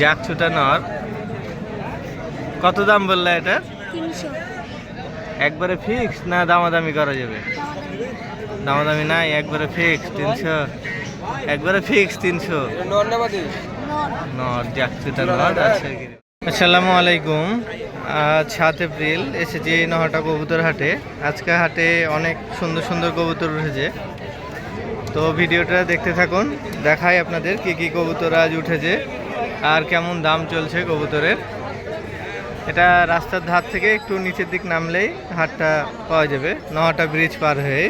জাক ছুটা নর। কত দাম বললে এটা? 300। একবারে ফিক্স না দামাদামি করা যাবে? দামাদামি নাই, একবারে ফিক্স 300। একবারে ফিক্স 300। নর জাক ছুটা নর। আসসালামু আলাইকুম। আজ 7 এপ্রিল এসেছি নহাটা কবুতর হাটে। আজকে হাটে অনেক সুন্দর সুন্দর কবুতর উঠেছে, তো ভিডিওটা দেখতে থাকুন। দেখাই আপনাদের কি কি কবুতর আজ উঠেছে আর কেমন দাম চলছে কবুতরের। এটা রাস্তার ধার থেকে একটু নিচের দিক নামলেই হাটটা পাওয়া যাবে, নহাটা ব্রিজ পার হয়ে।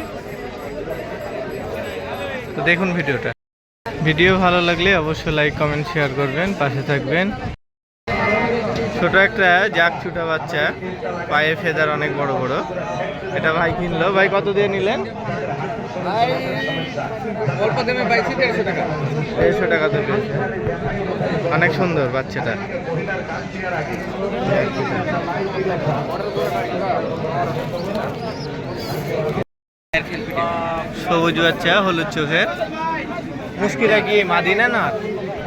তো দেখুন ভিডিওটা। ভিডিও ভালো লাগলে অবশ্যই লাইক কমেন্ট শেয়ার করবেন, পাশে থাকবেন। ছোট একটা জাক ছুটা বাচ্চা, পায়ে ফেদার অনেক বড় বড়। এটা ভাই কিনলো। ভাই কত দিয়ে নিলেন? ভাই অল্প দামে পাইছি 150 টাকা। 150 টাকা তো পেয়েছে। অনেক সুন্দর বাচ্চাটা। সবুজ বাচ্চা, হলুদ চোখের। মুশকিরা কি মাদি না নর?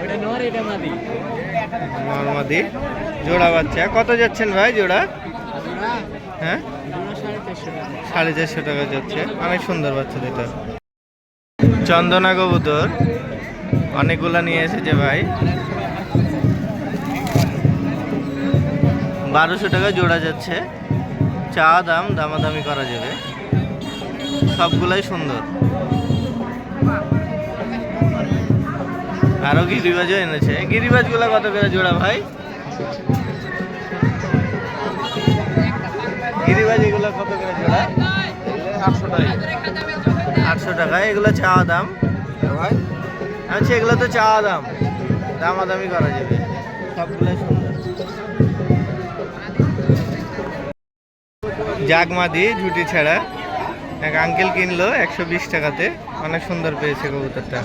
এটা নর, এটা মাদি। নর মাদি জোড়া বাচ্চা। কত যাচ্ছেন ভাই জোড়া? হ্যাঁ 450 টাকা যাচ্ছে। অনেক সুন্দর বাচ্চা দুটো। চন্দনা কবুতর অনেকগুলা নিয়ে এসেছে ভাই। 1200 টাকা জোড়া যাচ্ছে। চা দাম, দামাদামি করা যাবে। সবগুলাই সুন্দর। আরো গিরিবাজও এনেছে। গিরিবাজগুলা কত করে জোড়া ভাই? গিরিবাজ এগুলো কত করে জোড়া? 800 টাকা। 800 টাকা। এগুলো চাওয়া দাম ভাই আচ্ছা, এগুলো তো চাওয়া দাম, দামাদামি করা যাবে। সবগুলোই সুন্দর। জাগমাদি ঝুটি ছাড়া এক আঙ্কেল কিনলো 120 টাকাতে। অনেক সুন্দর পেয়েছে কবুতরটা।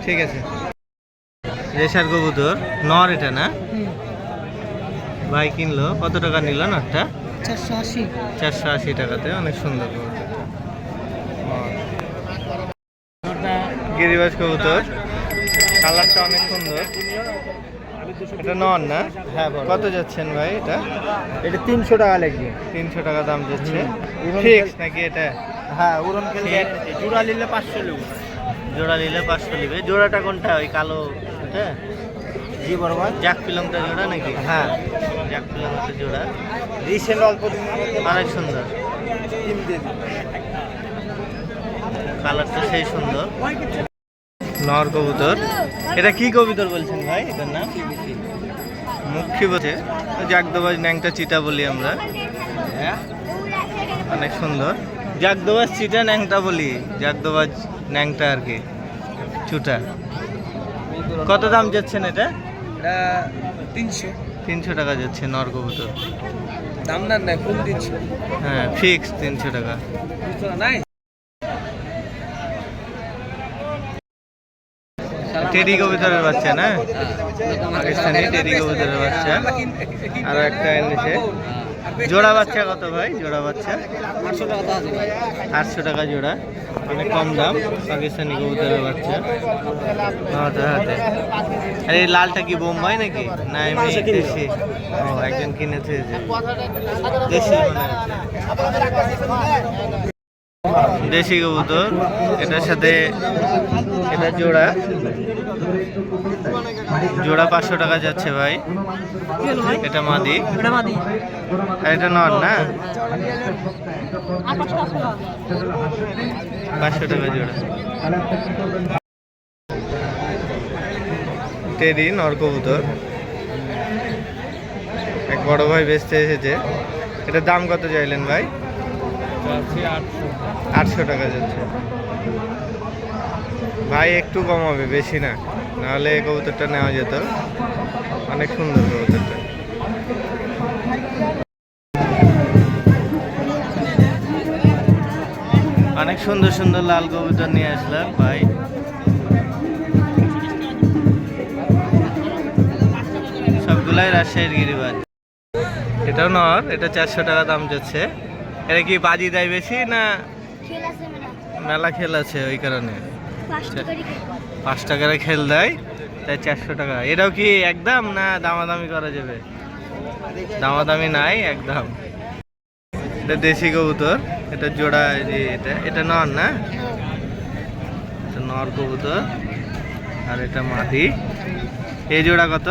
ঠিক আছে। রেশার কবুতর নর, এটা না? ভাই কিনলো। কত টাকা নিল নরটা? 480। 480 টাকাতে। অনেক সুন্দর কবুতরটা। গিরিবাজ কবুতর, কালারটা অনেক সুন্দর। এটা নর না? হ্যাঁ। কত যাচ্ছেন ভাই এটা? এটা 300 টাকা লাগবে। 300 টাকা দাম যাচ্ছে। ফিক্স নাকি এটা? হ্যাঁ, উড়ন খেলে জোড়া নিলে 500 নেব। জোড়া নিলে 500 নেবে। জোড়াটা কোনটা? ওই কালো এটা? জি বড়বান। জাক পিলংটা জোড়া নাকি? হ্যাঁ, জাক পিলংটা জোড়া। রিসেন্ট অল্প দিনের মধ্যে অনেক সুন্দর। টিম দিয়ে দিই। কালারটা সেই সুন্দর। নর কবুতর। এটা কি কবুতর বলছেন ভাই? এটার নাম মুখী বলছে। জাগদোবাজ ন্যাংটা চিটা বলি আমরা। হ্যাঁ, অনেক সুন্দর। জাগদোবাজ চিটা ন্যাংটা বলি। জাগদোবাজ ন্যাংটা আর কি, চুটা। কত দাম যাচ্ছেন এটা? এটা 300। 300 টাকা যাচ্ছে নর কবুতর। দাম না নাই, ফুল 300। হ্যাঁ, ফিক্স 300 টাকা। 300 নাই। টেডি কবুতরের বাচ্চা না? পাকিস্তানি টেডি কবুতরের বাচ্চা। আরো একটা এনেছে। জোড়া বাচ্চা কত ভাই? জোড়া বাচ্চা 800 টাকা তো আছে ভাই। 800 টাকা জোড়া। অনেক কম দাম। পাকিস্তানি কবুতরের বাচ্চা। হাতে হাতে। আর এই লালটা কি বোম্বাই নাকি না এমনি দেশি? ও, একজন কিনেছে যে দেশি মনে হচ্ছে। দেশি কবুতর। এটার সাথে এটা জোড়া। জোড়া 500 টাকা যাচ্ছে ভাই। এটা মাদি, আর এটা নর না? 500 টাকা জোড়া। টেডি নর কবুতর এক বড় ভাই বেচতে এসেছে। এটার দাম কত চাইলেন ভাই? 800 টাকা যাচ্ছে। ভাই একটু কমাবে, বেশি না, নাহলে এই কবুতরটা নেওয়া যেত। অনেক সুন্দর কবুতরটা। অনেক সুন্দর সুন্দর লাল কবুতর নিয়ে আসলাম ভাই। সবগুলাই রাজশাহীর গিরিবাজ। এটাও নর। এটা 400 টাকা দাম যাচ্ছে। এটা কি বাজি দেয় বেশি না মেলা খেল আছে ওই কারণে? 5 টাকার খেল দেয়। এটা 400 টাকা। এটাও কি একদম না দামাদামি করা যাবে? দামাদামি নাই, একদম। এটা দেশি কবুতর, এটা জোড়া। এটা নর না? এটা নর কবুতর আর এটা মাদি। এই জোড়া কত?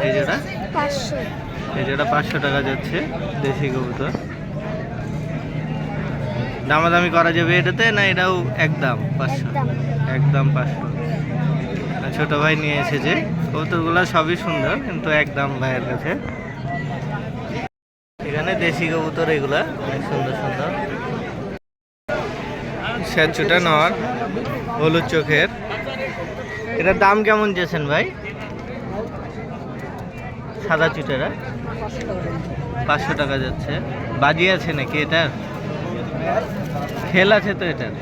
এই জোড়া 500। এই জোড়া 500 টাকা যাচ্ছে, দেশি কবুতর। দামাদামি করা যাবে এটাতে না? এটাও একদম 500? একদম 500। ছোট ভাই নিয়ে এসেছে কবুতরগুলো, সবই সুন্দর কিন্তু একদম ভাইয়ের কাছে। এখানে দেশি কবুতর, এগুলা অনেক সুন্দর সুন্দর। স্যাচুটা নর, হলুদ চোখের। এটার দাম কেমন চেয়েছেন ভাই? সাদা চুটেরা 500 টাকা যাচ্ছে। বাজি আছে নাকি এটার? খেল আছে তো এটার?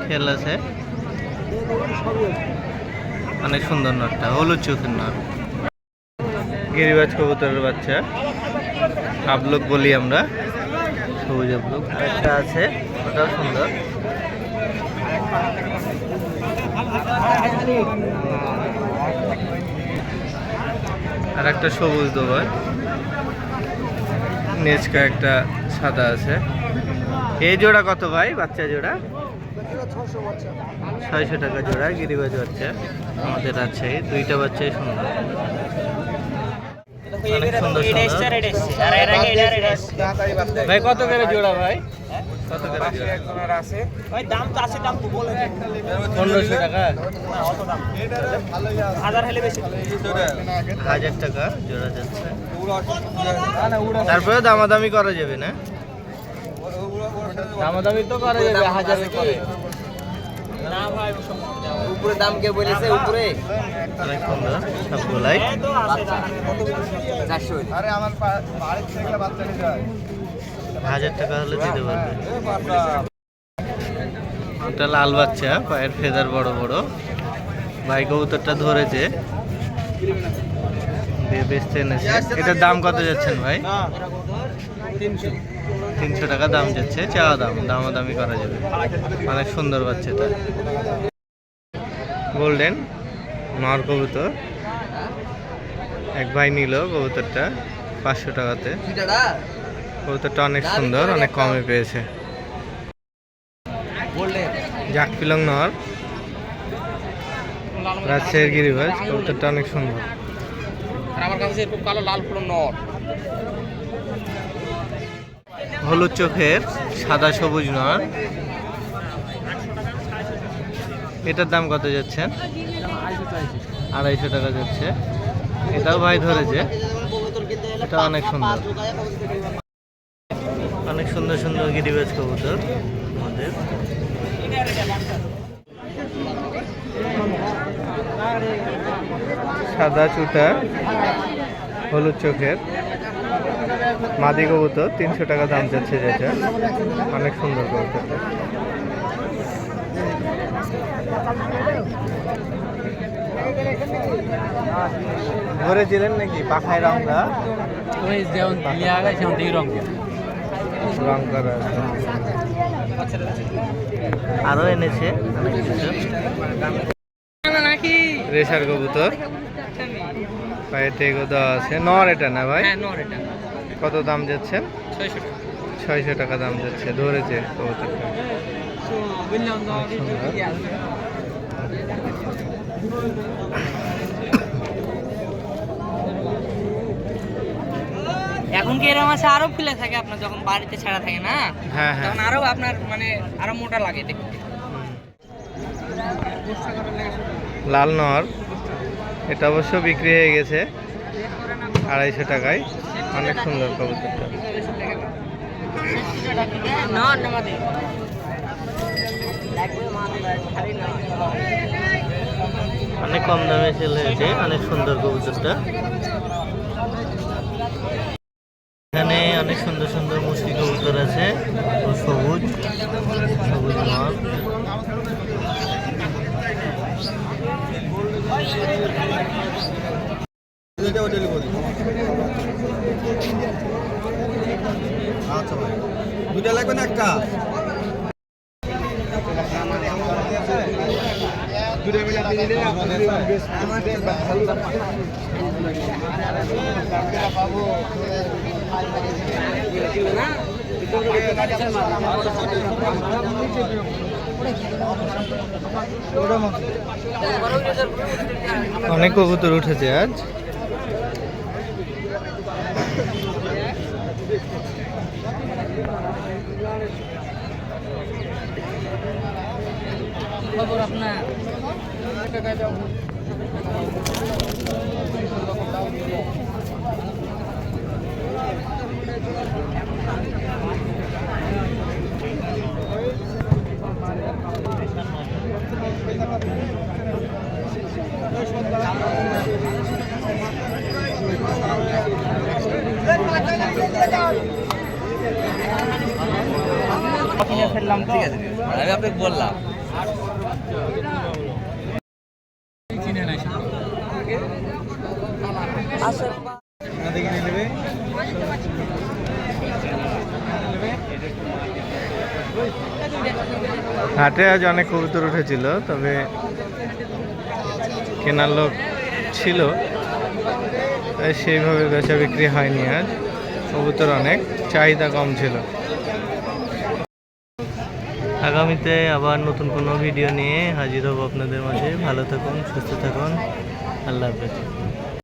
খেল আছে। অনেক সুন্দর নরটা, হলুদ চোখের নর। গিরিবাজ কবুতরের বাচ্চা, আবলুক বলি আমরা, সবুজ আবলুক। একটা আছে, ওটাও সুন্দর। আর একটা সবুজ দোবার, নেচকা একটা সাদা আছে। এই জোড়া কত ভাই? বাচ্চা জোড়া 600 টাকা জোড়া, গিরিবাজ বাচ্চা আমাদের আছে। দুইটা বাচ্চাই সুন্দর, অনেক সুন্দর সুন্দর। ভাই কত করে জোড়া ভাই? কত করে জোড়া? আছে ভাই, দাম তো আছে, দাম তো বলে দেন। 1500 টাকা। 1000 হলে বেশি। 1000 টাকা জোড়া যাচ্ছে। তারপরে দামাদামি করা যাবে না? দামাদামি তো করা যাবে 1000-এর পরে। না ভাই, উপরে দাম কে বলেছে? উপরে অনেক সুন্দর সবগুলাই। 400। আরে আমার বাড়ি থেকে বাচ্চা নিয়ে যায়। 1000 টাকা হলে দিতে পারবে। এটা লাল বাচ্চা, পায়ের ফেদার বড় বড়। ভাই কবুতরটা ধরেছে, দিয়ে বেচতে এনেছে। এটার দাম কত যাচ্ছেন ভাই? 300 টাকা দাম যাচ্ছে, চাওয়া দাম। দামাদামি করা যাবে। অনেক সুন্দর বাচ্চাটা। গোল্ডেন নর কবুতর, এক ভাই নিল কবুতরটা 500 টাকাতে। কবুতরটা অনেক সুন্দর, অনেক কমে পেয়েছে। জাক পিলং নর, রাজশাহীর গিরিবাজ। কবুতরটা অনেক সুন্দর। আমার কাছে এরকম কালো লাল ফুল নর। হলুদ চোখের সাদা সবুজ নর। এটার দাম কত যাচ্ছেন? 250 টাকা যাচ্ছে। এটাও ভাই ধরেছে, এটা অনেক সুন্দর। অনেক সুন্দর সুন্দর গিরিবাজ কবুতর আমাদের। সাদা চুটা, হলুদ চোখের মাদি কবুতর, 300 টাকা দাম যাচ্ছে যেটা। অনেক সুন্দর কবুতরটা। ধরেছিলেন নাকি পাখায় রঙটা? ওই যেমন লিয়া গেছে সেমন এই রং রং করা আছে। আরো এনেছে অনেক কিছু। নাকি রেশার কবুতর, পায়ে টেগো দেওয়া আছে। নর এটা না ভাই? হ্যাঁ, নর। এটা কত দাম যাচ্ছে? 600 টাকা। 600 টাকা দাম যাচ্ছে। ধরেছে কবুতরটা। এখন কি এরকম আছে, আরো ফুলে থাকে আপনার যখন বাড়িতে ছাড়া থাকে না, হ্যাঁ হ্যাঁ। তখন আরো আপনার মানে আরো মোটা লাগে দেখতে। লাল নর, এটা অবশ্য বিক্রি হয়ে গেছে 250 টাকায়। অনেক সুন্দর কবুতরটা। অনেক কম দামে সেল হয়েছে, অনেক সুন্দর কবুতরটা। এখানে অনেক সুন্দর সুন্দর মুসলি কবুতর আছে, সবুজ সবুজ নর। আচ্ছা ভাই, দুইটা লাগবে না একটা? দুটো মিলে অনেক কবুতর উঠেছে আজ। খবর আপনার ফেললাম, ঠিক আছে আমি আপনাকে বললাম হাটে আজ অনেক কবুতর উঠেছিল, তবে কেনার লোক ছিল তাই সেইভাবে বেচা বিক্রি হয়নি। আজ কবুতর অনেক, চাহিদা কম ছিল। আগামীতে আবার নতুন কোনো ভিডিও নিয়ে হাজির হব আপনাদের মাঝে। ভালো থাকুন, সুস্থ থাকুন, আল্লাহ হাফেজ।